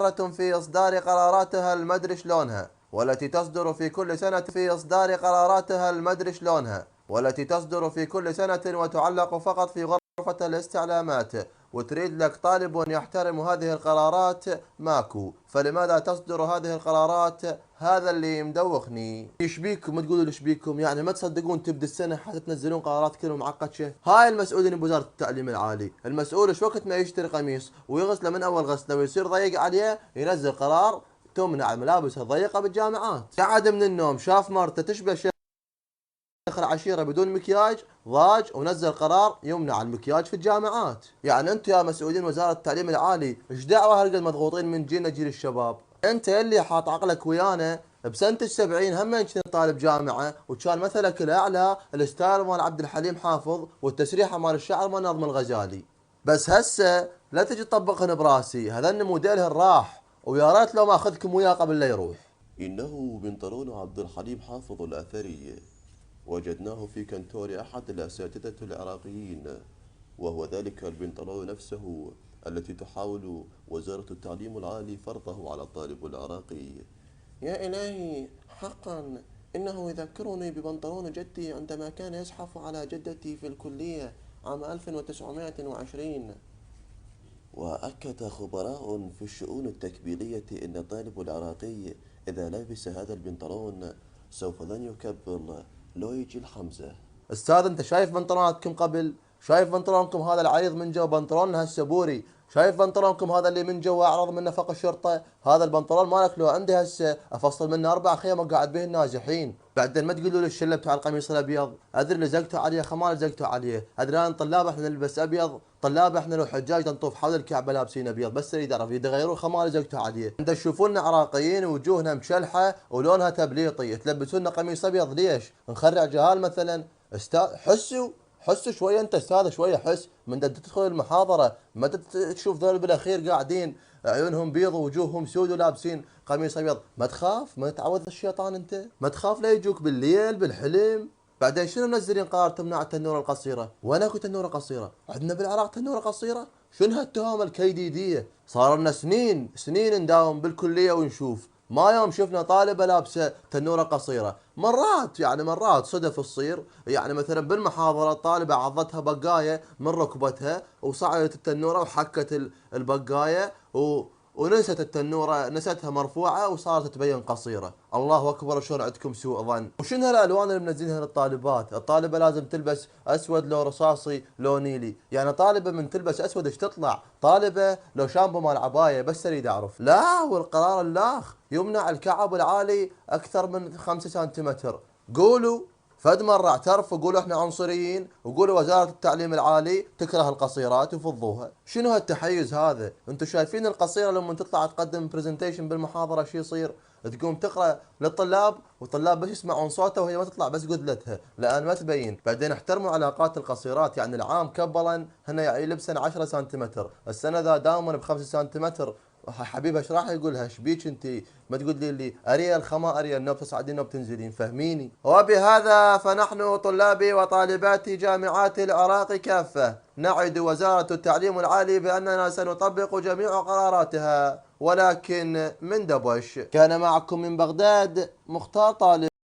في إصدار قراراتها المدري شلونها، والتي تصدر في كل سنة وتعلق فقط في غرفة الاستعلامات، وتريد لك طالب يحترم هذه القرارات ماكو، فلماذا تصدر هذه القرارات؟ هذا اللي مدوخني. ايش بيكم تقولوا ايش بيكم؟ يعني ما تصدقون تبدا السنه حتى تنزلون قرارات كلها معقده. هاي المسؤولين بوزاره التعليم العالي، المسؤول ايش وقت ما يشتري قميص ويغسله من اول غسله ويصير ضيق عليه ينزل قرار تمنع الملابس الضيقه بالجامعات. قعد من النوم شاف مرته تشبه شيخ العشيرة بدون مكياج، ضاج ونزل قرار يمنع المكياج في الجامعات. يعني انتم يا مسؤولين وزارة التعليم العالي ايش دعوة هالقد مضغوطين من جيل الشباب؟ انت اللي حاط عقلك ويانا بسنة ال70 هم كنت طالب جامعة، وكان مثلك الاعلى الستايل مال عبد الحليم حافظ والتسريحة مال الشعر مال نظم الغزالي. بس هسه لا تجي تطبقهن براسي، هذن موديلهن راح، ويا ريت لو ما اخذكم وياه قبل لا يروح. إنه بنطلون عبد الحليم حافظ الأثري، وجدناه في كنتور أحد الأساتذة العراقيين، وهو ذلك البنطلون نفسه التي تحاول وزارة التعليم العالي فرضه على الطالب العراقي. يا إلهي، حقا إنه يذكرني ببنطلون جدي عندما كان يزحف على جدتي في الكلية عام 1920. وأكد خبراء في الشؤون التكبيرية أن الطالب العراقي إذا لبس هذا البنطلون سوف لن يكبر لو يجي الحمزة. استاذ انت شايف بنطلوناتكم قبل؟ شايف بنطلونكم هذا العريض من جو؟ بنطلوننا هسه بوري. شايف بنطلونكم هذا اللي من جوا اعرض منه فوق الشرطه؟ هذا البنطلون مالك لو عندي هسه افصل منه 4 خيم وقاعد به النازحين. بعدين ما تقولوا لي الشله بتاع القميص الابيض، ادري لزقتوا عليه خمال لزقتوا عليه، ادري انا طلاب احنا نلبس ابيض، طلاب احنا لو حجاج نطوف حول الكعبه لابسين ابيض، بس اللي يعرف يغيرون خمال لزقتوا عليه. انت تشوفونا عراقيين وجوهنا مشلحه ولونها تبليطي، تلبسونا قميص ابيض ليش؟ نخرع جهال مثلا؟ استاذ حسوا شويه، انت استاذ شويه حس من تدخل المحاضره، ما تشوف ذول بالاخير قاعدين عيونهم بيض ووجوههم سود ولابسين قميص ابيض. ما تخاف؟ ما تعوذ الشيطان انت؟ ما تخاف لا يجوك بالليل بالحلم؟ بعدين شنو منزلين قرار تمنع التنوره القصيره؟ وين اكو تنوره قصيره؟ عندنا بالعراق تنوره قصيره؟ شنو هالتهمه الكيديديه؟ صار لنا سنين نداوم بالكليه ونشوف، ما يوم شفنا طالبة لابسة تنورة قصيرة. مرات صدف تصير، يعني مثلا بالمحاضرة الطالبة عضتها بقاية من ركبتها وصعدت التنورة وحكت البقاية ونست التنورة، نستها مرفوعة وصارت تبين قصيرة. الله أكبر شلون عندكم سوء ظن. وشنو هالألوان اللي منزلينها للطالبات؟ الطالبة لازم تلبس أسود لو رصاصي لو نيلي، يعني طالبة من تلبس أسود ايش تطلع؟ طالبة لو شامبو مال عباية؟ بس اريد أعرف. لا، والقرار اللاخ يمنع الكعب العالي أكثر من 5 سنتيمتر. قولوا فد مرة اعترفوا قولوا احنا عنصريين، وقولوا وزارة التعليم العالي تكره القصيرات وفضوها. شنو هالتحيز هذا؟ انتم شايفين القصيرة لما تطلع تقدم برزنتيشن بالمحاضرة شو يصير؟ تقوم تقرا للطلاب والطلاب بس يسمعون صوتها وهي ما تطلع بس قدلتها، لان ما تبين. بعدين احترموا علاقات القصيرات، يعني العام كبلا هنا يعني لبسا 10 سنتيمتر، السنه ذا داوما ب5 سنتيمتر. حبيبها ايش راح يقولها؟ ايش بيك انت؟ ما تقول لي اريال خما اريال نوب تصعدين نوب تنزلين، فهميني. وبهذا فنحن طلابي وطالبات جامعات العراق كافة نعد وزارة التعليم العالي بأننا سنطبق جميع قراراتها، ولكن من دبش. كان معكم من بغداد مختار طالب.